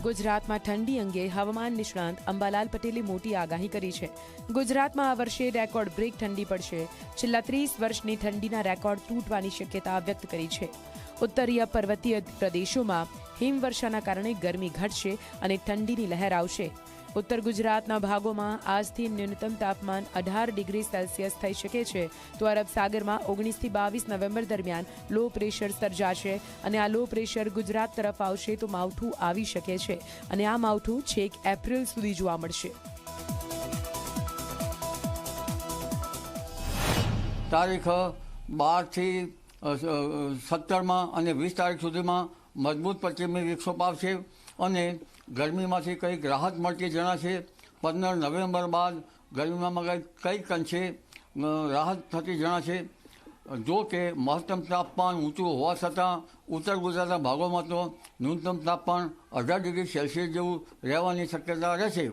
ગુજરાતમાં ઠંડી અંગે હવામાન નિષ્ણાંત અંબાલાલ પટેલે મોટી આગાહી કરી છે। ગુજરાતમાં આ વર્ષે રેકોર્ડ બ્રેક ઠંડી પડશે। છેલ્લા 30 વર્ષની ઠંડીના રેકોર્ડ તૂટવાની શક્યતા વ્યક્ત કરી છે। ઉત્તરીય પર્વતીય પ્રદેશોમાં હિમવર્ષાના કારણે ગરમી ઘટશે અને ઠંડીની લહેર આવશે। ઉત્તર ગુજરાતના ભાગોમાં આજથી ન્યૂનતમ તાપમાન 18 ડિગ્રી સેલ્સિયસ થઈ શકે છે, તો અરબ સાગરમાં 19 થી 22 નવેમ્બર દરમિયાન લો પ્રેશર સર્જાશે અને આ લો પ્રેશર ગુજરાત તરફ આવશે તો માવઠું આવી શકે છે અને આ માવઠું છેક એપ્રિલ સુધી જોવા મળશે। તારીખ 12 થી 17 અને 20 તારીખ સુધીમાં મજબૂત પશ્ચિમી વિક્ષોભ આવશે અને ગરમીમાંથી કંઈક રાહત મળતી જણાશે। 15 નવેમ્બર બાદ ગરમીમાં કંઈક અંશે રાહત થતી જણાશે। જો કે મહત્તમ તાપમાન ઊંચું હોવા છતાં ઉત્તર ગુજરાતના ભાગોમાં તો ન્યૂનતમ તાપમાન 18 ડિગ્રી સેલ્સિયસ જેવું રહેવાની શક્યતા રહેશે।